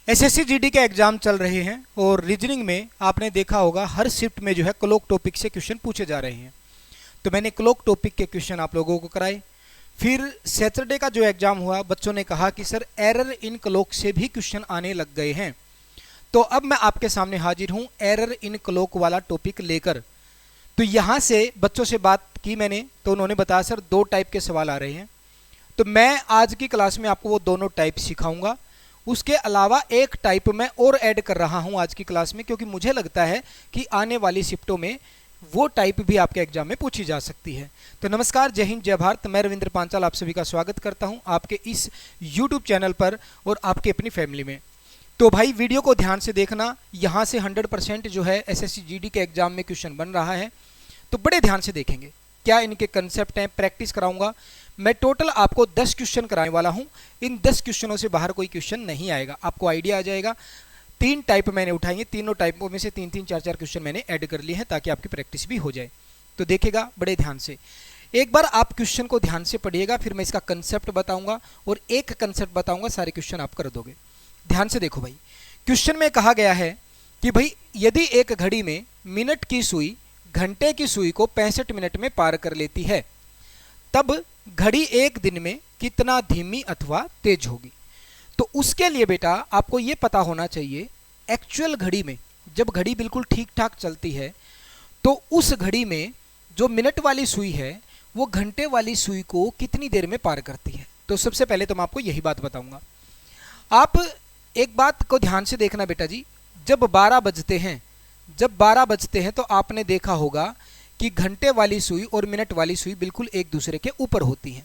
SSC GD के exam चल रहे हैं और रीजनिंग में आपने देखा होगा हर शिफ्ट में जो है क्लोक टॉपिक से क्वेश्चन पूछे जा रहे हैं। तो मैंने क्लोक टॉपिक के क्वेश्चन आप लोगों को कराए। फिर सैटरडे का जो एग्जाम हुआ बच्चों ने कहा कि सर एरर इन क्लोक से भी क्वेश्चन आने लग गए हैं। तो अब मैं आपके सामने हाजिर हूं एरर इन क्लोक वाला टॉपिक लेकर। तो यहाँ से बच्चों से बात की मैंने तो उन्होंने बताया सर 2 टाइप के सवाल आ रहे हैं। तो मैं आज की क्लास में आपको वो दोनों टाइप सिखाऊंगा। उसके अलावा एक टाइप मैं और ऐड कर रहा हूं आज की क्लास में, क्योंकि मुझे लगता है कि आने वाली शिफ्टों में वो टाइप भी आपके एग्जाम में पूछी जा सकती है। तो नमस्कार, जय हिंद, जय भारत। मैं रविंद्र पांचाल आप सभी का स्वागत करता हूं आपके इस यूट्यूब चैनल पर और आपके अपनी फैमिली में। तो भाई वीडियो को ध्यान से देखना, यहाँ से 100% जो है एसएससी जीडी के एग्जाम में क्वेश्चन बन रहा है। तो बड़े ध्यान से देखेंगे क्या इनके कंसेप्ट हैं, प्रैक्टिस कराऊंगा। मैं टोटल आपको 10 क्वेश्चन कराने वाला हूं। इन 10 क्वेश्चनों से बाहर कोई क्वेश्चन नहीं आएगा, आपको आइडिया आ जाएगा। 3 टाइप मैंने उठाएंगे, तीनों टाइपों में से 3-3, 4-4 क्वेश्चन मैंने ऐड कर लिए हैं ताकि आपकी प्रैक्टिस भी हो जाए। तो देखिएगा बड़े ध्यान से, एक बार आप क्वेश्चन को ध्यान से पढ़िएगा, फिर मैं इसका कंसेप्ट बताऊंगा और एक कंसेप्ट बताऊंगा, सारे क्वेश्चन आप कर दोगे। ध्यान से देखो भाई, क्वेश्चन में कहा गया है कि भाई यदि एक घड़ी में मिनट की सुई घंटे की सुई को 65 मिनट में पार कर लेती है, तब घड़ी एक दिन में कितना धीमी अथवा तेज होगी। तो उसके लिए बेटा आपको यह पता होना चाहिए, एक्चुअल घड़ी में जब घड़ी बिल्कुल ठीक ठाक चलती है तो उस घड़ी में जो मिनट वाली सुई है वो घंटे वाली सुई को कितनी देर में पार करती है। तो सबसे पहले तो मैं आपको यही बात बताऊंगा। आप एक बात को ध्यान से देखना बेटा जी, जब 12 बजते हैं तो आपने देखा होगा कि घंटे वाली सुई और मिनट वाली सुई बिल्कुल एक दूसरे के ऊपर होती हैं।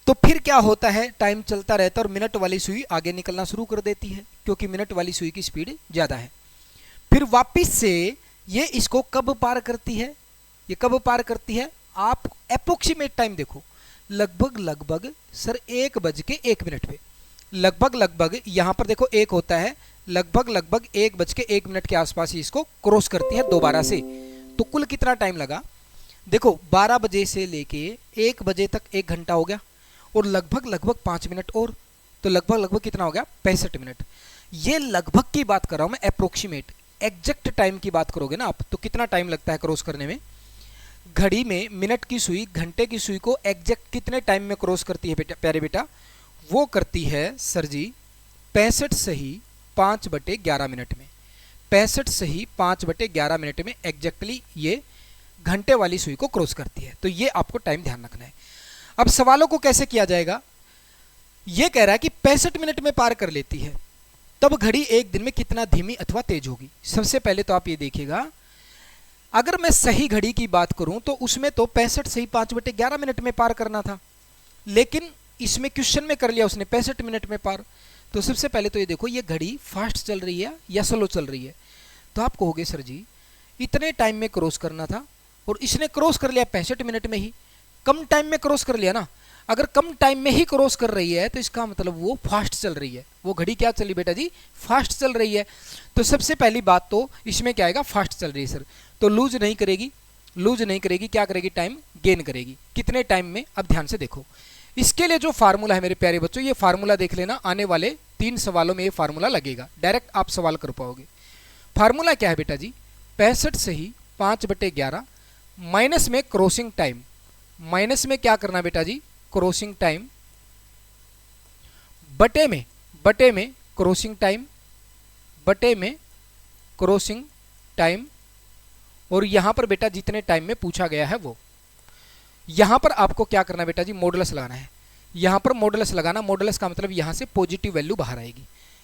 तो फिर क्या होता है, टाइम चलता रहता है और मिनट वाली सुई आगे निकलना शुरू कर देती है, क्योंकि मिनट वाली सुई की स्पीड ज़्यादा है। फिर वापस से ये इसको कब पार करती है, ये कब पार करती है, आप अप्रोक्सीमेट टाइम देखो, लगभग सर 1:01 पे, लगभग यहाँ पर देखो 1 होता है, लगभग 1:01 के आसपास ही इसको क्रॉस करती है दोबारा से। तो कुल कितना टाइम लगा देखो, 12 बजे से लेके 1 बजे तक 1 घंटा हो गया और लगभग 5 मिनट और, तो लगभग कितना हो गया, 65 मिनट। ये लगभग की बात कर रहा हूं मैं, अप्रोक्सीमेट। एग्जैक्ट टाइम की बात करोगे ना आप तो कितना टाइम लगता है क्रॉस करने में। घड़ी में मिनट की सुई घंटे की सुई को एग्जैक्ट कितने टाइम में क्रॉस करती है बेटा, प्यारे बेटा, वो करती है सर जी 65 सही 5/11 मिनट में। 65 सही 5/11 मिनट में एग्जैक्टली ये घंटे वाली सुई को क्रॉस करती है। तो ये आपको टाइम ध्यान रखना है। अब सवालों को कैसे किया जाएगा, ये कह रहा है कि 65 मिनट में पार कर लेती है, तब घड़ी एक दिन में कितना धीमी अथवा तेज होगी। सबसे पहले तो आप ये देखिएगा, अगर मैं सही घड़ी की बात करूं तो उसमें तो 65 सही 5/11 मिनट में पार करना था, लेकिन इसमें क्वेश्चन में कर लिया उसने 65 मिनट में पार। तो सबसे पहले तो ये देखो, ये घड़ी फास्ट चल रही है या स्लो चल रही है। तो आप कहोगे सर जी इतने टाइम में क्रॉस करना था और इसने क्रॉस कर लिया 65 मिनट में ही, कम टाइम में क्रॉस कर लिया ना। अगर कम टाइम में ही क्रॉस कर रही है तो इसका मतलब वो फास्ट चल रही है। वो घड़ी क्या चली बेटा जी, फास्ट चल रही है। तो सबसे पहली बात तो इसमें क्या आएगा, फास्ट चल रही है सर। तो लूज नहीं करेगी, क्या करेगी, टाइम गेन करेगी। कितने टाइम में, अब ध्यान से देखो। इसके लिए जो फार्मूला है मेरे प्यारे बच्चों, ये फार्मूला देख लेना, आने वाले 3 सवालों में ये फार्मूला लगेगा, डायरेक्ट आप सवाल कर पाओगे। फार्मूला क्या है बेटा जी, 65 सही 5/11 माइनस में क्रॉसिंग टाइम, माइनस में क्या करना बेटा जी, क्रॉसिंग टाइम, बटे में क्रॉसिंग टाइम, बटे में क्रॉसिंग टाइम। और यहां पर बेटा जितने टाइम में पूछा गया है वो, यहां पर आपको क्या करना बेटा जी, मॉडुलस लगाना है। यहां पर मॉडुलस लगाना, मॉडुलस का मतलब यहां से पॉजिटिव वैल्यू बाहर आएगी,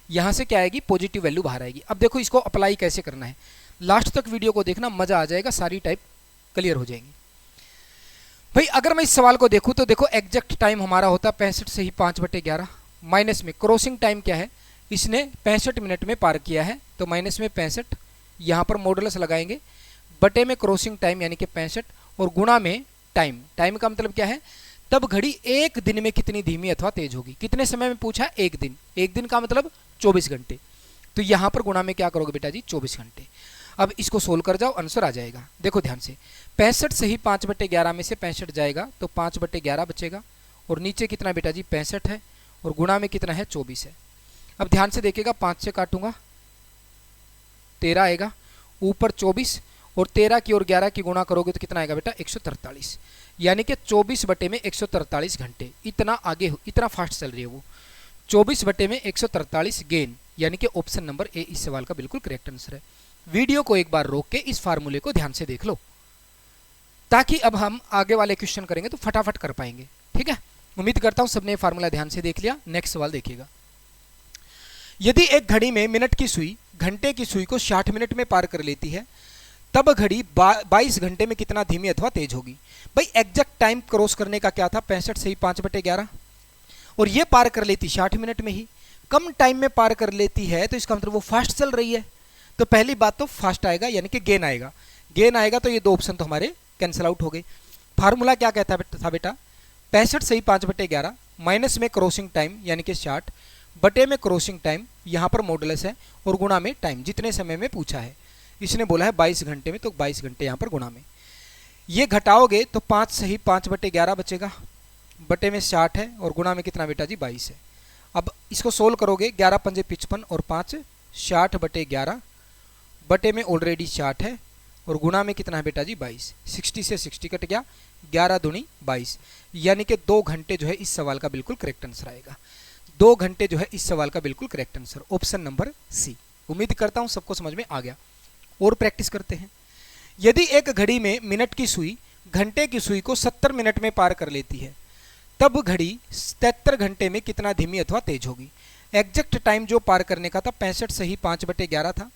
यहां से क्या आएगी, पॉजिटिव वैल्यू बाहर आएगी। अब देखो इसको अप्लाई कैसे करना है, लास्ट तक वीडियो को देखना, मजा आ जाएगा, सारी टाइप क्लियर हो जाएंगी। भाई अगर मैं इस सवाल को देखूं तो देखो एग्जैक्ट टाइम हमारा होता है 65 सही 5/11, माइनस में क्रॉसिंग टाइम क्या है, इसने 65 मिनट में पार किया है, तो माइनस में 65, यहां पर मॉडुलस लगाएंगे, बटे में क्रॉसिंग टाइम यानी कि 65 और गुणा में टाइम। टाइम का मतलब क्या है, तब घड़ी एक दिन में कितनी धीमी अथवा तेज होगी। कितने समय में पूछा, एक दिन, एक दिन का मतलब 24 घंटे। तो यहां पर गुणा में क्या करोगे बेटा जी, 24 घंटे। अब इसको सोल्व कर जाओ, आंसर आ जाएगा। देखो ध्यान से, 65 से ही 5/11 में से 65 जाएगा तो 5/11 बचेगा, और नीचे कितना बेटा जी 65 है और गुणा में कितना है 24 है। अब ध्यान से देखिएगा, 5 से काटूंगा 13 आएगा, ऊपर 24 और 13 की और 11 की गुणा करोगे तो कितना आएगा बेटा 143, यानी कि 24 बटे में 143 घंटे। इतना आगे इतना फास्ट चल रही है वो। 24 बटे में 143 गेन, यानी कि ऑप्शन नंबर ए इस सवाल का बिल्कुल करेक्ट आंसर है। वीडियो को एक बार रोक के इस फार्मूले को ध्यान से देख लो, ताकि अब हम आगे वाले क्वेश्चन करेंगे तो फटाफट कर पाएंगे। ठीक है, उम्मीद करता हूं सबने फार्मूला ध्यान से देख लिया। नेक्स्ट सवाल देखिएगा। यदि एक घड़ी में मिनट की सुई घंटे की सुई को 60 मिनट में पार कर लेती है, तब घड़ी 22 घंटे में कितना धीमी अथवा तेज होगी। भाई एग्जैक्ट टाइम क्रॉस करने का क्या था, 65 से ही 5/11, और ये पार कर लेती 60 मिनट में ही। कम टाइम में पार कर लेती है तो इसका मतलब वो फास्ट चल रही है। तो पहली बात तो फास्ट आएगा, यानी कि गेन आएगा। गेन आएगा तो ये दो ऑप्शन तो हमारे कैंसिल आउट हो गए। फार्मूला क्या कहता था बेटा, 65 से ही 5/11 माइनस में क्रॉसिंग टाइम यानी कि 60 बटे में क्रॉसिंग टाइम, यहाँ पर मॉडुलस है, और गुणा में टाइम, जितने समय में पूछा है। इसने बोला है 22 घंटे में, तो 22 घंटे यहाँ पर गुणा में। ये घटाओगे तो 5 से ही 5/11 बचेगा, बटे में 60 है, और गुणा में कितना बेटा जी 22 है। अब इसको सोल्व करोगे, 11 पंजे 55 और 5 60/11 बटे में ऑलरेडी 60 है, और गुणा में कितना है बेटा जी 22। 60 से 60 कट गया, 11 दूनी 22, यानी कि 2 घंटे जो है इस सवाल का बिल्कुल करेक्ट आंसर आएगा। 2 घंटे जो है इस सवाल का बिल्कुल correct answer, option number C. उम्मीद करता हूं सबको समझ में आ गया। और प्रैक्टिस करते हैं। यदि एक घड़ी में मिनट की सुई घंटे की सुई को 70 मिनट में पार कर लेती है, तब घड़ी 73 घंटे में कितना धीमी अथवा तेज होगी। एग्जैक्ट टाइम जो पार करने का था 65 से ही 5/11 था,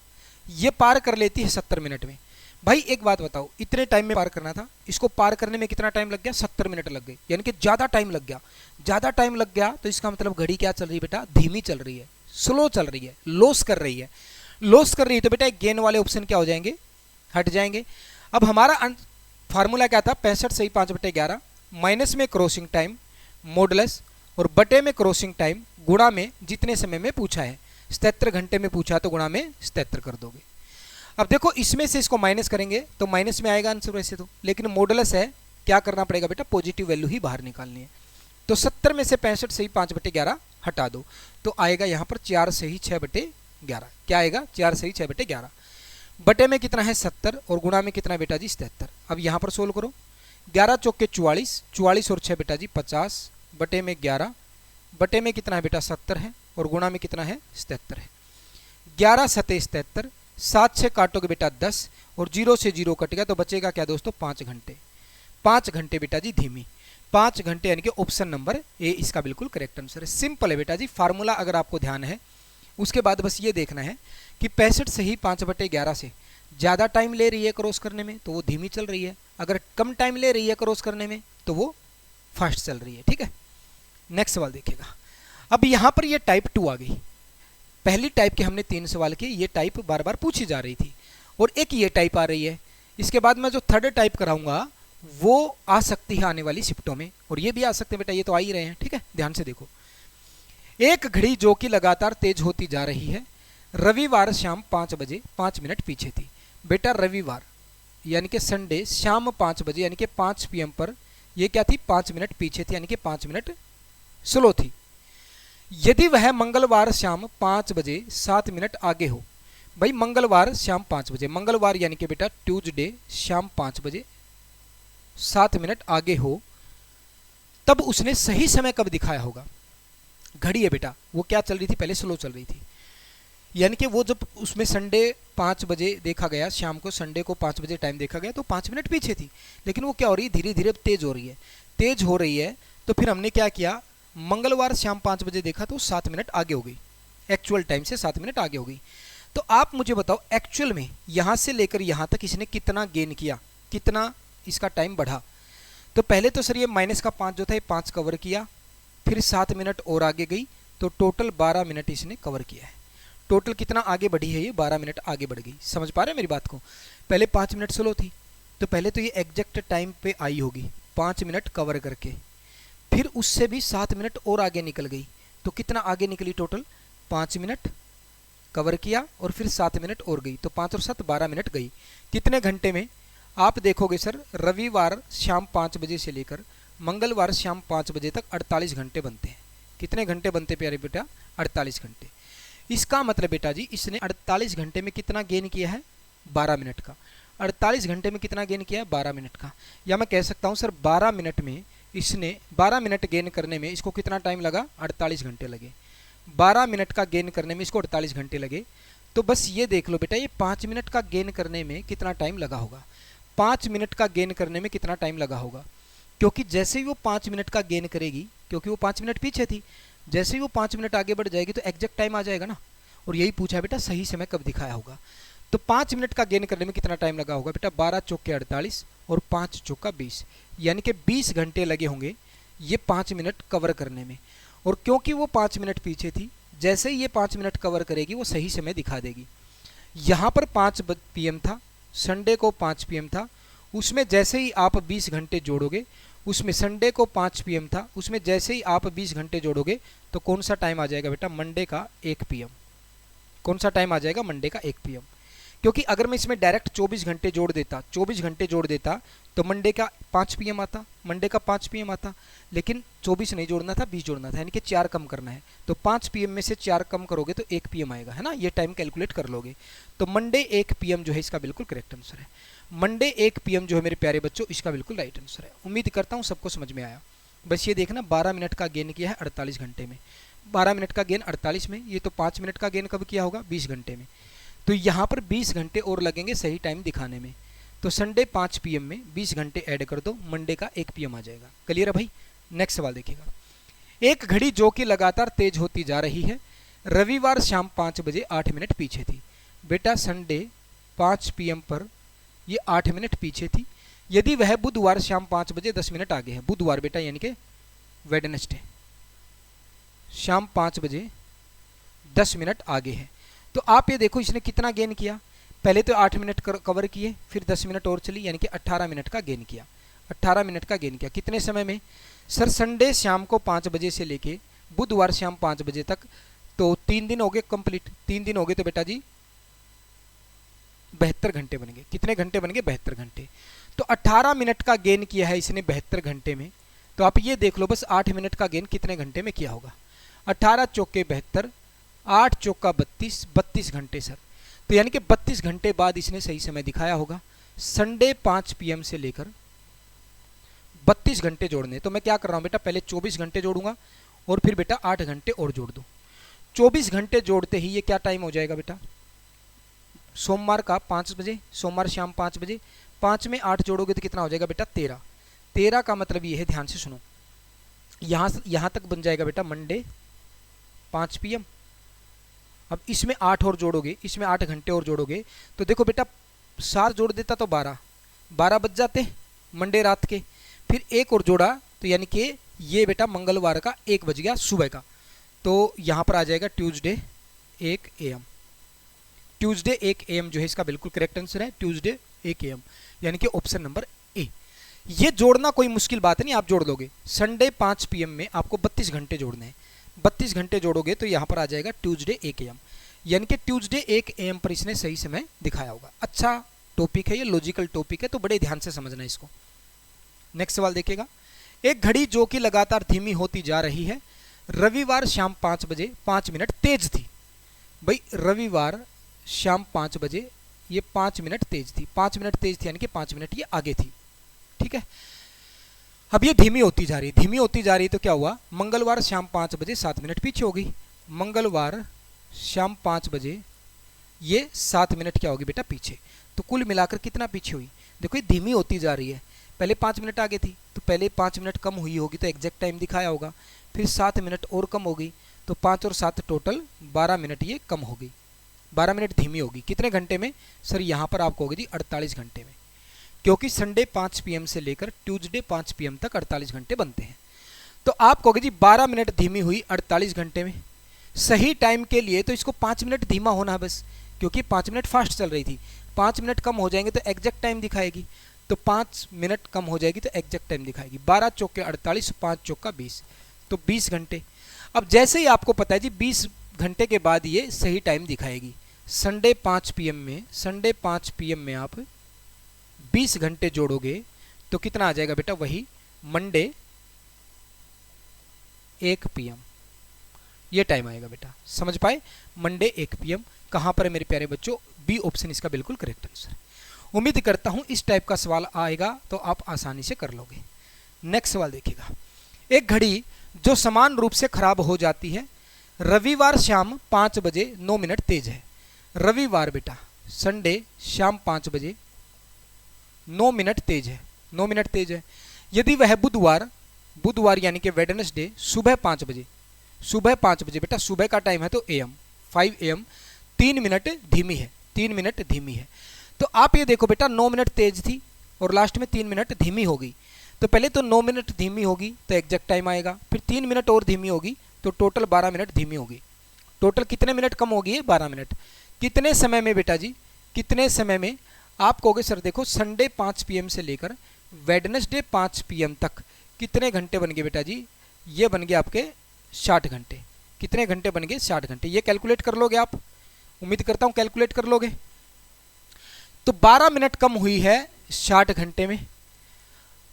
ये पार कर लेती है 70 मिनट में। भाई एक बात बताओ, इतने टाइम में पार करना था, इसको पार करने में कितना टाइम लग गया, 70 मिनट लग गए, यानी कि ज़्यादा टाइम लग गया। ज़्यादा टाइम लग गया तो इसका मतलब घड़ी क्या चल रही है बेटा, धीमी चल रही है, स्लो चल रही है, लॉस कर रही है। लॉस कर रही है तो बेटा गेन वाले ऑप्शन क्या हो जाएंगे, हट जाएंगे। अब हमारा फार्मूला क्या था, 65 से ही 5/11 माइनस में क्रॉसिंग टाइम मॉडुलस और बटे में क्रॉसिंग टाइम गुणा में जितने समय में पूछा है। 77 घंटे में पूछा तो गुणा में 77 कर दोगे। अब देखो इसमें से इसको माइनस करेंगे तो माइनस में आएगा आंसर वैसे तो, लेकिन मॉडुलस है, क्या करना पड़ेगा बेटा, पॉजिटिव वैल्यू ही बाहर निकालनी है। तो 70 में से 65 से ही 5/11 हटा दो, तो आएगा यहाँ पर 4 से ही 6/11। क्या आएगा, 4 से ही 6/11। बटे में कितना है 70 और गुणा में कितना बेटा जी 77। अब यहाँ पर सोल्व करो, 11 चौके 44, 44 और 6 बेटा जी 50 बटे में 11 बटे में कितना है बेटा 70 है, और गुणा में कितना है 77 है। 11 सते 77, 7 से काटोगे बेटा 10 और 0 से 0 कट गया तो बचेगा क्या दोस्तों 5 घंटे। 5 घंटे बेटा जी धीमी, 5 घंटे, यानी कि ऑप्शन नंबर ए इसका बिल्कुल करेक्ट आंसर है। सिंपल है बेटा जी, फार्मूला अगर आपको ध्यान है, उसके बाद बस ये देखना है कि 65 से ही 5/11 से ज़्यादा टाइम ले रही है क्रॉस करने में तो वो धीमी चल रही है, अगर कम टाइम ले रही है क्रॉस करने में तो वो फास्ट चल रही है। ठीक है, नेक्स्ट सवाल देखिएगा। अब यहाँ पर ये टाइप 2 आ गई। पहली टाइप के हमने 3 सवाल किए, ये टाइप बार बार पूछी जा रही थी, और एक ये टाइप आ रही है। इसके बाद मैं जो थर्ड टाइप कराऊंगा वो आ सकती है आने वाली शिफ्टों में, और ये भी आ सकते हैं बेटा, ये तो आ ही रहे हैं। ठीक है, ध्यान से देखो। एक घड़ी जो कि लगातार तेज होती जा रही है, रविवार शाम 5 बजे 5 मिनट पीछे थी। बेटा रविवार यानी कि संडे शाम 5 बजे यानी कि 5 PM पर ये क्या थी, 5 मिनट पीछे थी, यानी कि 5 मिनट स्लो थी। यदि वह मंगलवार शाम 5 बजे 7 मिनट आगे हो। भाई मंगलवार शाम 5 बजे, मंगलवार यानी कि बेटा ट्यूसडे शाम 5 बजे 7 मिनट आगे हो, तब उसने सही समय कब दिखाया होगा। घड़ी है बेटा, वो क्या चल रही थी, पहले स्लो चल रही थी, यानी कि वो जब उसमें संडे 5 बजे देखा गया, शाम को संडे को 5 बजे टाइम देखा गया तो 5 मिनट पीछे थी, लेकिन वो क्या हो रही है, धीरे धीरे तेज हो रही है। तेज हो रही है तो फिर हमने क्या किया, मंगलवार शाम 5 बजे देखा तो 7 मिनट आगे हो गई, एक्चुअल टाइम से 7 मिनट आगे हो गई। तो आप मुझे बताओ एक्चुअल में यहाँ से लेकर यहाँ तक इसने कितना गेन किया, कितना इसका टाइम बढ़ा। तो पहले तो सर ये माइनस का 5 जो था ये 5 कवर किया, फिर 7 मिनट और आगे गई तो टोटल 12 मिनट इसने कवर किया है। टोटल कितना आगे बढ़ी है ये, 12 मिनट आगे बढ़ गई। समझ पा रहे हैं मेरी बात को। पहले 5 मिनट स्लो थी तो पहले तो ये एग्जैक्ट टाइम पे आई होगी 5 मिनट कवर करके, फिर उससे भी 7 मिनट और आगे निकल गई तो कितना आगे निकली, टोटल 5 मिनट कवर किया और फिर 7 मिनट और गई तो 5 और 7 12 मिनट गई। कितने घंटे में आप देखोगे सर, रविवार शाम 5 बजे से लेकर मंगलवार शाम 5 बजे तक 48 घंटे बनते हैं। कितने घंटे बनते प्यारे बेटा, 48 घंटे। इसका मतलब बेटा जी इसने 48 घंटे में कितना गेन किया है, 12 मिनट का। 48 घंटे में कितना गेन किया है, 12 मिनट का। या मैं कह सकता हूँ सर 12 मिनट में इसने 12 मिनट गेन करने में इसको कितना टाइम लगा, 48 घंटे लगे। 12 मिनट का गेन करने में इसको 48 घंटे लगे। तो बस ये देख लो बेटा ये 5 मिनट का गेन करने में कितना टाइम लगा होगा, 5 मिनट का गेन करने में कितना टाइम लगा होगा। क्योंकि जैसे ही वो 5 मिनट का गेन करेगी, क्योंकि वो 5 मिनट पीछे थी, जैसे ही वो 5 मिनट आगे बढ़ जाएगी तो एग्जैक्ट टाइम आ जाएगा ना। और यही पूछा बेटा सही समय कब दिखाया होगा। तो 5 मिनट का गेन करने में कितना टाइम लगा होगा बेटा, 12 चौके 48 और 5 चौका 20, यानी कि 20 घंटे लगे होंगे ये 5 मिनट कवर करने में। और क्योंकि वो 5 मिनट पीछे थी, जैसे ही ये 5 मिनट कवर करेगी वो सही समय दिखा देगी। यहाँ पर 5 PM था, संडे को 5 PM था, उसमें जैसे ही आप 20 घंटे जोड़ोगे, उसमें संडे को 5 PM था, उसमें जैसे ही आप 20 घंटे जोड़ोगे तो कौन सा टाइम आ जाएगा बेटा, मंडे का 1 PM। कौन सा टाइम आ जाएगा, मंडे का 1 PM। क्योंकि अगर मैं इसमें डायरेक्ट 24 घंटे जोड़ देता, 24 घंटे जोड़ देता तो मंडे का 5 PM आता, मंडे का 5 PM आता। लेकिन 24 नहीं जोड़ना था, 20 जोड़ना था, यानी कि 4 कम करना है। तो 5 PM में से 4 कम करोगे तो 1 PM आएगा, है ना। ये टाइम कैलकुलेट कर लोगे। तो मंडे 1 PM जो है इसका बिल्कुल करेक्ट आंसर है। मंडे 1 PM जो है मेरे प्यारे बच्चों इसका बिल्कुल राइट आंसर है। उम्मीद करता हूँ सबको समझ में आया। बस ये देखना 12 मिनट का गेन किया है 48 घंटे में, 12 मिनट का गेन 48 में, ये तो 5 मिनट का गेन कब किया होगा, 20 घंटे में। तो यहाँ पर 20 घंटे और लगेंगे सही टाइम दिखाने में। तो संडे 5 PM में 20 घंटे ऐड कर दो, मंडे का 1 PM आ जाएगा। क्लियर है भाई। नेक्स्ट सवाल देखिएगा। एक घड़ी जो कि लगातार तेज होती जा रही है, रविवार शाम 5 बजे 8 मिनट पीछे थी। बेटा संडे 5 PM पर ये 8 मिनट पीछे थी, यदि वह बुधवार शाम 5 बजे 10 मिनट आगे है। बुधवार बेटा यानी कि वेडनेसडे शाम 5 बजे 10 मिनट आगे है। तो आप ये देखो इसने कितना गेन किया, पहले तो 8 मिनट कवर किए, फिर 10 मिनट और चली, यानी कि 18 मिनट का गेन किया। 18 मिनट का गेन किया कितने समय में सर, संडे शाम को 5 बजे से लेके बुधवार शाम 5 बजे तक, तो 3 दिन हो गए कंप्लीट। 3 दिन हो गए तो बेटा जी 72 घंटे बन गए। कितने घंटे बन गए, 72 घंटे। तो 18 मिनट का गेन किया है इसने 72 घंटे में। तो आप ये देख लो बस 8 मिनट का गेन कितने घंटे में किया होगा। 18 चौके 72, 8 चौका 32, 32 घंटे सर। तो यानी कि 32 घंटे बाद इसने सही समय दिखाया होगा। संडे 5 PM से लेकर 32 घंटे जोड़ने। तो मैं क्या कर रहा हूँ बेटा, पहले 24 घंटे जोड़ूंगा और फिर बेटा 8 घंटे और जोड़ दूँ। 24 घंटे जोड़ते ही ये क्या टाइम हो जाएगा बेटा, सोमवार का 5 बजे, सोमवार शाम 5 बजे, 5 में 8 जोड़ोगे तो कितना हो जाएगा बेटा, 13। 13 का मतलब ये है, ध्यान से सुनो, यहाँ तक बन जाएगा बेटा मंडे 5 PM। अब इसमें 8 और जोड़ोगे, इसमें 8 घंटे और जोड़ोगे तो देखो बेटा 7 जोड़ देता तो 12 बज जाते मंडे रात के। फिर 1 और जोड़ा तो यानी कि ये बेटा मंगलवार का 1 बज गया सुबह का। तो यहाँ पर आ जाएगा ट्यूसडे 1 AM। ट्यूसडे 1 AM जो है इसका बिल्कुल करेक्ट आंसर है, ट्यूसडे 1 AM, यानी कि ऑप्शन नंबर ए। ये जोड़ना कोई मुश्किल बात नहीं, आप जोड़ दोगे। संडे 5 PM में आपको 32 घंटे जोड़ने हैं, 32 घंटे जोड़ोगे तो यहाँ पर आ जाएगा ट्यूसडे 1 AM, यानी कि ट्यूसडे 1 AM पर इसने सही समय दिखाया होगा। अच्छा टॉपिक है ये, लॉजिकल टॉपिक है, तो बड़े ध्यान से समझना इसको। नेक्स्ट सवाल देखिएगा। एक घड़ी जो कि लगातार धीमी होती जा रही है, रविवार शाम 5 बजे 5 मिनट तेज थी। भाई रविवार शाम 5 बजे ये 5 मिनट तेज थी, 5 मिनट तेज थी यानी कि 5 मिनट ये आगे थी, ठीक है। अब ये धीमी होती जा रही है, धीमी होती जा रही है तो क्या हुआ, मंगलवार शाम 5 बजे 7 मिनट पीछे हो गई। मंगलवार शाम 5 बजे ये 7 मिनट क्या होगी बेटा पीछे। तो कुल मिलाकर कितना पीछे हुई, देखो ये धीमी होती जा रही है, पहले 5 मिनट आगे थी तो पहले 5 मिनट कम हुई होगी तो एग्जैक्ट टाइम दिखाया होगा, फिर 7 मिनट और कम हो गई तो 5 और 7 टोटल 12 मिनट ये कम हो गई, 12 मिनट धीमी होगी। कितने घंटे में सर, यहाँ पर आपको होगी जी 48 घंटे में, क्योंकि संडे 5 PM से लेकर ट्यूसडे 5 PM तक 48 घंटे बनते हैं। तो आप कहोगे जी 12 मिनट धीमी हुई 48 घंटे में, सही टाइम के लिए तो इसको 5 मिनट धीमा होना है बस, क्योंकि 5 मिनट फास्ट चल रही थी, 5 मिनट कम हो जाएंगे तो एग्जैक्ट टाइम दिखाएगी, तो 5 मिनट कम हो जाएगी तो एग्जैक्ट टाइम दिखाएगी। 12 चौके 48, 5 चौका 20, तो 20 घंटे। अब जैसे ही आपको पता है जी 20 घंटे के बाद ये सही टाइम दिखाएगी। संडे 5 PM में, संडे 5 PM में आप 20 घंटे जोड़ोगे तो कितना आ जाएगा बेटा, वही मंडे 1 PM, ये टाइम आएगा बेटा, समझ पाए? Monday 1 PM। कहाँ पर है मेरे प्यारे बच्चों? बी ऑप्शन इसका बिल्कुल करेक्ट आंसर है। उम्मीद करता हूँ इस टाइप का सवाल आएगा तो आप आसानी से कर लोगे। नेक्स्ट सवाल देखिएगा। एक घड़ी जो समान रूप से खराब हो जाती है, रविवार शाम 5 बजे 9 मिनट तेज है। रविवार बेटा, संडे शाम 5 बजे 9 मिनट तेज है, 9 मिनट तेज है। यदि वह बुधवार, बुधवार यानी कि वेडनेसडे सुबह 5 बजे, सुबह 5 बजे बेटा सुबह का टाइम है तो AM 5 AM 3 मिनट धीमी है, 3 मिनट धीमी है। तो आप ये देखो बेटा 9 मिनट तेज थी और लास्ट में 3 मिनट धीमी हो गई। तो पहले तो 9 मिनट धीमी होगी तो एग्जैक्ट टाइम आएगा, फिर 3 मिनट और धीमी होगी तो टोटल 12 मिनट धीमी होगी। टोटल कितने मिनट कम होगी है? 12 मिनट। कितने समय में बेटा जी, कितने समय में? आप कहोगे सर देखो संडे 5 PM से लेकर वेडनेसडे 5 PM तक कितने घंटे बन गए बेटा जी? ये बन गए आपके 60 घंटे। कितने घंटे बन गए? 60 घंटे। ये कैलकुलेट कर लोगे आप? उम्मीद करता हूँ कैलकुलेट कर लोगे। तो 12 मिनट कम हुई है 60 घंटे में।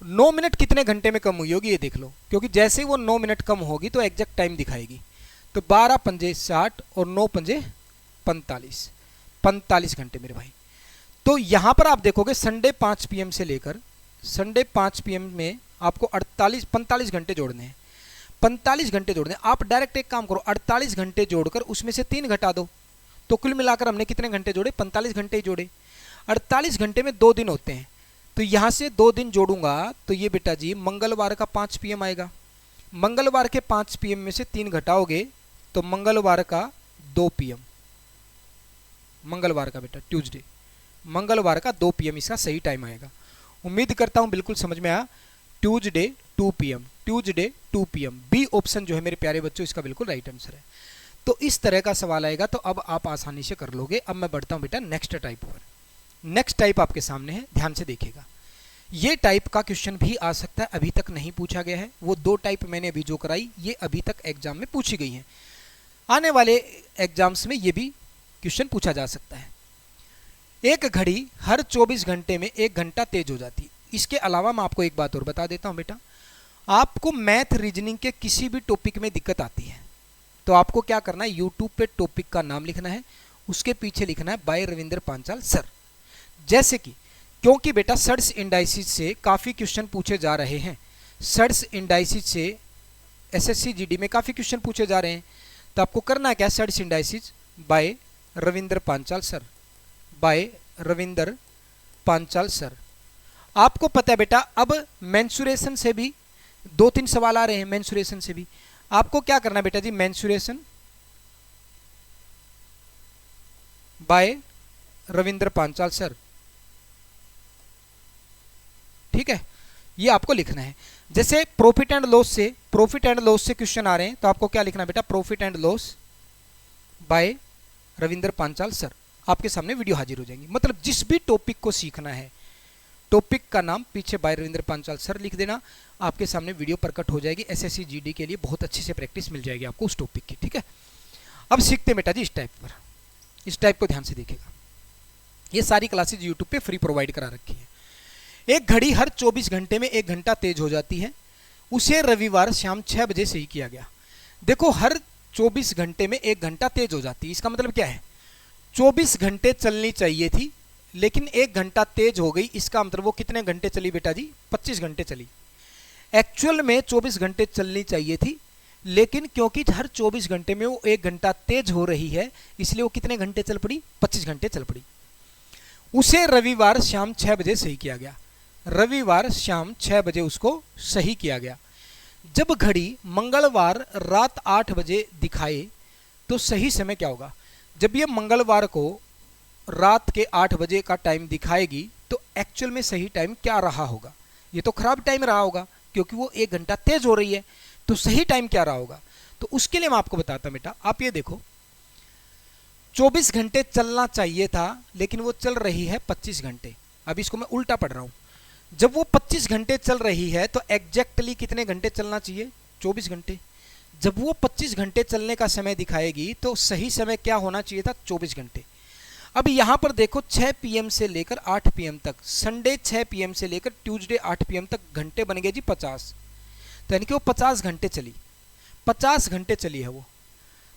9 मिनट कितने घंटे में कम हुई होगी ये देख लो, क्योंकि जैसे ही वो 9 मिनट कम होगी तो एग्जैक्ट टाइम दिखाएगी। तो 12 पंजे 60 और 9 पंजे 45, 45 घंटे मेरे भाई। तो यहां पर आप देखोगे संडे 5 PM से लेकर संडे 5 PM में आपको 45 घंटे जोड़ने हैं, 45 घंटे जोड़ने। आप डायरेक्ट एक काम करो, 48 घंटे जोड़कर उसमें से 3 घटा दो, तो कुल मिलाकर हमने कितने घंटे जोड़े? 45 घंटे ही जोड़े। 48 घंटे में 2 दिन होते हैं, तो यहां से 2 दिन जोड़ूंगा तो ये बेटा जी मंगलवार का 5 PM आएगा। मंगलवार के 5 PM में से 3 घटाओगे तो मंगलवार का 2 PM, मंगलवार का बेटा ट्यूसडे, मंगलवार का 2 PM इसका सही टाइम आएगा। उम्मीद करता हूं बिल्कुल समझ में आया। Tuesday 2 PM, Tuesday 2 PM, B option जो है मेरे प्यारे बच्चों इसका बिल्कुल राइट आंसर है। तो इस तरह का सवाल आएगा तो अब आप आसानी से कर लोगे। अब मैं बढ़ता हूं बेटा नेक्स्ट टाइप पर। नेक्स्ट टाइप आपके सामने है, ध्यान से देखिएगा। ये टाइप का क्वेश्चन भी आ सकता है, अभी तक नहीं पूछा गया है। वो 2 टाइप मैंने अभी जो कराई ये अभी तक एग्जाम में पूछी गई हैं। आने वाले एग्जाम्स में ये भी क्वेश्चन पूछा जा सकता है। एक घड़ी हर 24 घंटे में 1 घंटा तेज हो जाती है। इसके अलावा मैं आपको एक बात और बता देता हूं बेटा, आपको मैथ रीजनिंग के किसी भी टॉपिक में दिक्कत आती है तो आपको क्या करना है, यूट्यूब पे टॉपिक का नाम लिखना है, उसके पीछे लिखना है बाय रविंद्र पांचाल सर। जैसे कि क्योंकि बेटा सर्च इंडाइसिस से काफ़ी क्वेश्चन पूछे जा रहे हैं, सर्च इंडाइसिस से SSC GD में काफ़ी क्वेश्चन पूछे जा रहे हैं, तो आपको करना है क्या, search indices by Ravindra Panchal sir, by Ravindra Panchal sir. आपको पता है बेटा अब मेंसुरेशन से भी 2-3 सवाल आ रहे हैं, मेंसुरेशन से भी आपको क्या करना है बेटा जी, mensuration by Ravindra Panchal sir, ठीक है, ये आपको लिखना है। जैसे प्रॉफिट एंड लॉस से, प्रॉफिट एंड लॉस से क्वेश्चन आ रहे हैं तो आपको क्या लिखना है बेटा, profit and loss by Ravindra Panchal sir. आपके सामने वीडियो हाजिर हो जाएंगी। मतलब जिस भी टॉपिक को सीखना है, टॉपिक का नाम पीछे बाय रविंद्र पांचाल सर लिख देना, आपके सामने वीडियो प्रकट हो जाएगी। SSC GD के लिए बहुत अच्छे से प्रैक्टिस मिल जाएगी आपको उस टॉपिक की, ठीक है। अब सीखते हैं बेटा जी इस टाइप पर, इस टाइप को ध्यान से देखिएगा। ये सारी क्लासेज यूट्यूब पे फ्री प्रोवाइड करा रखी है। एक घड़ी हर 24 घंटे में 1 घंटा तेज हो जाती है, उसे रविवार शाम 6 बजे सही किया गया। देखो हर 24 घंटे में 1 घंटा तेज हो जाती है, इसका मतलब क्या है, 24 घंटे चलनी चाहिए थी लेकिन 1 घंटा तेज हो गई। इसका मतलब वो कितने घंटे चली बेटा जी, 25 घंटे चली। एक्चुअल में 24 घंटे चलनी चाहिए थी, लेकिन क्योंकि हर 24 घंटे में वो 1 घंटा तेज हो रही है इसलिए वो कितने घंटे चल पड़ी, 25 घंटे चल पड़ी। उसे रविवार शाम 6 बजे सही किया गया, रविवार शाम 6 बजे उसको सही किया गया। जब घड़ी मंगलवार रात 8 बजे दिखाए तो सही समय क्या होगा। जब ये मंगलवार को रात के 8 बजे का टाइम दिखाएगी तो एक्चुअल में सही टाइम क्या रहा होगा, ये तो खराब टाइम रहा होगा क्योंकि वो 1 घंटा तेज हो रही है, तो सही टाइम क्या रहा होगा। तो उसके लिए मैं आपको बताता हूं बेटा, आप ये देखो 24 घंटे चलना चाहिए था लेकिन वो चल रही है 25 घंटे। अब इसको मैं उल्टा पढ़ रहा हूं, जब वो 25 घंटे चल रही है तो एग्जैक्टली कितने घंटे चलना चाहिए, 24 घंटे। जब वो 25 घंटे चलने का समय दिखाएगी तो सही समय क्या होना चाहिए था, 24 घंटे। अब यहां पर देखो 6 PM से लेकर 8 PM तक, संडे 6 PM से लेकर ट्यूसडे 8 PM तक घंटे बन गए जी 50, तो यानी कि वो 50 घंटे चली, 50 घंटे चली है वो।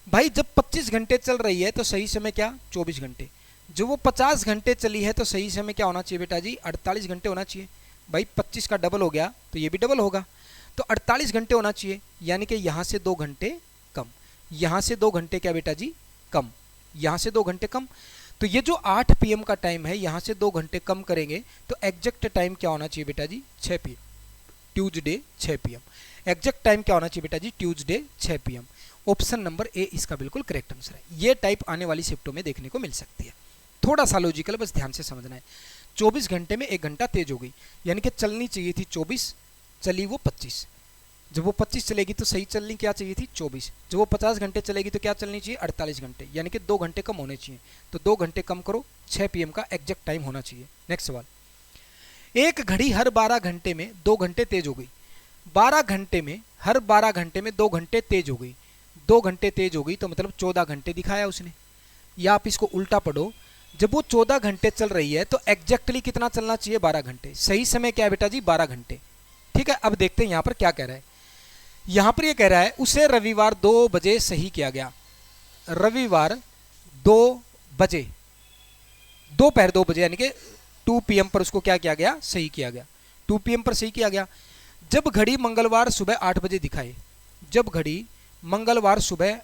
भाई जब 25 घंटे चल रही है तो सही समय क्या, 24 घंटे। जो वो 50 घंटे चली है तो सही समय क्या होना चाहिए बेटा जी, 48 घंटे होना चाहिए। भाई 25 का डबल हो गया तो ये भी डबल होगा, तो 48 घंटे होना चाहिए, यानी कि यहाँ से 2 घंटे कम, यहाँ से 2 घंटे क्या बेटा जी कम, यहाँ से 2 घंटे कम। तो ये जो 8 PM का टाइम है, यहाँ से 2 घंटे कम करेंगे तो एग्जैक्ट टाइम क्या होना चाहिए बेटा जी, 6 PM, Tuesday 6 PM। Exact time क्या होना चाहिए बेटा जी, Tuesday 6 PM। Option number A इसका बिल्कुल करेक्ट आंसर है। ये टाइप आने वाली शिफ्टों में देखने को मिल सकती है। थोड़ा सा लॉजिकल, बस ध्यान से समझना है। 24 घंटे में 1 घंटा तेज हो गई, यानी कि चलनी चाहिए थी 24, चली वो 25। जब वो 25 चलेगी तो सही चलनी क्या चाहिए थी, 24। जब वो 50 घंटे चलेगी तो क्या चलनी चाहिए, 48 घंटे, यानी कि 2 घंटे कम होने चाहिए। तो 2 घंटे कम करो, 6 PM का एग्जैक्ट टाइम होना चाहिए। नेक्स्ट सवाल, एक घड़ी हर 12 घंटे में 2 घंटे तेज हो गई। 12 घंटे में, हर 12 घंटे में 2 घंटे तेज हो गई। 2 घंटे तेज हो गई तो मतलब 14 घंटे दिखाया उसने। या आप इसको उल्टा पढ़ो, जब वो 14 घंटे चल रही है तो एग्जैक्टली कितना चलना चाहिए, 12 घंटे। सही समय क्या है बेटा जी, 12 घंटे। ठीक है, अब देखते हैं यहाँ पर क्या कह रहा है। यहाँ पर ये कह रहा है उसे रविवार 2 बजे सही किया गया। रविवार 2 बजे, दोपहर 2 बजे, यानी कि 2 PM पर उसको क्या किया गया, सही किया गया। 2 PM पर सही किया गया। जब घड़ी मंगलवार सुबह 8 बजे दिखाए, जब घड़ी मंगलवार सुबह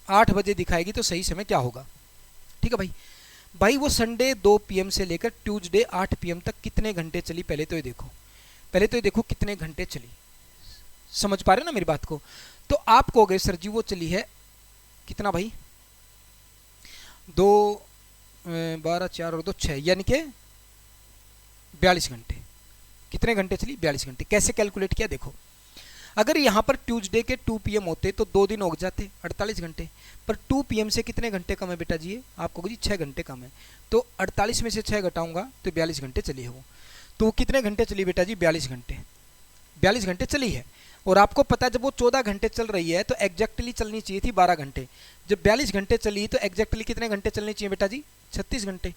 8 बजे दिखाएगी तो सही समय क्या होगा। ठीक है भाई। भाई वो संडे 2 PM से लेकर ट्यूसडे 8 PM तक कितने घंटे चली, पहले तो ये देखो, पहले तो ये देखो कितने घंटे चली। समझ पा रहे हो ना मेरी बात को। तो आप कहोगे सर जी वो चली है कितना भाई, 2 12 4 और 2 6, यानी कि 42 घंटे। कितने घंटे चली, 42 घंटे। कैसे कैलकुलेट किया देखो, अगर यहाँ पर ट्यूसडे के 2 PM होते तो 2 दिन हो जाते, 48 घंटे। पर 2 PM से कितने घंटे कम है बेटा जी, ये आपको जी 6 घंटे कम है। तो 48 में से 6 घटाऊंगा तो 42 घंटे चली है वो। तो कितने घंटे चली बेटा जी, 42 घंटे। 42 घंटे चली है। और आपको पता है जब वो 14 घंटे चल रही है तो एग्जैक्टली चलनी चाहिए थी 12 घंटे। जब 42 घंटे चली तो एग्जैक्टली कितने घंटे चलने चाहिए बेटा जी, 36 घंटे।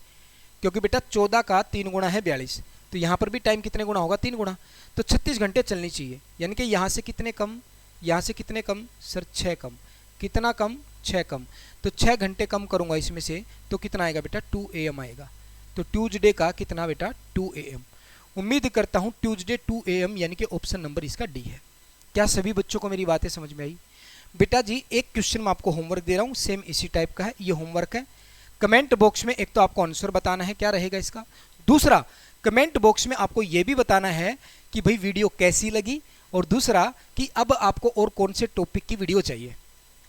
क्योंकि बेटा 14 का 3 गुना है 42, तो यहाँ पर भी टाइम कितने गुना होगा, 3 गुना। तो 36 घंटे चलनी चाहिए, यानी कि यहाँ से कितने कम, यहाँ से कितने कम सर, 6 कम। कितना कम, 6 कम। तो 6 घंटे कम करूँगा इसमें से तो कितना आएगा बेटा, 2 AM आएगा। तो ट्यूसडे का कितना बेटा, 2 AM। उम्मीद करता हूँ ट्यूसडे 2 AM, यानी कि ऑप्शन नंबर इसका डी है। क्या सभी बच्चों को मेरी बातें समझ में आई। बेटा जी एक क्वेश्चन मैं आपको होमवर्क दे रहा हूँ, सेम इसी टाइप का है, ये होमवर्क है। कमेंट बॉक्स में एक तो आपको आंसर बताना है क्या रहेगा इसका, दूसरा कमेंट बॉक्स में आपको ये भी बताना है कि भाई वीडियो कैसी लगी, और दूसरा कि अब आपको और कौन से टॉपिक की वीडियो चाहिए,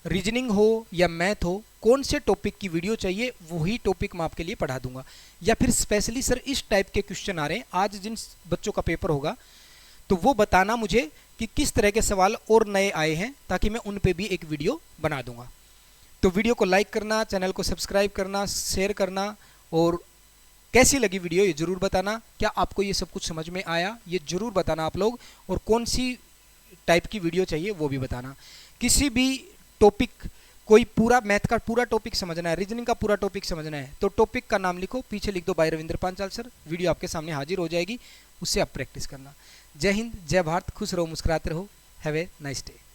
रीजनिंग हो या मैथ हो, कौन से टॉपिक की वीडियो चाहिए वही टॉपिक मैं आपके लिए पढ़ा दूंगा। या फिर स्पेशली सर इस टाइप के क्वेश्चन आ रहे हैं आज जिन बच्चों का पेपर होगा, तो वो बताना मुझे कि किस तरह के सवाल और नए आए हैं, ताकि मैं उन पे भी एक वीडियो बना दूंगा। तो वीडियो को लाइक करना, चैनल को सब्सक्राइब करना, शेयर करना, और कैसी लगी वीडियो ये ज़रूर बताना। क्या आपको ये सब कुछ समझ में आया ये ज़रूर बताना आप लोग, और कौन सी टाइप की वीडियो चाहिए वो भी बताना। किसी भी टॉपिक, कोई पूरा मैथ का पूरा टॉपिक समझना है, रीजनिंग का पूरा टॉपिक समझना है, तो टॉपिक का नाम लिखो, पीछे लिख दो by Ravindra Panchal sir, video आपके सामने हाजिर हो जाएगी, उससे आप प्रैक्टिस करना। जय हिंद, जय भारत, खुश रहो, मुस्कुराते रहो। Have a nice day.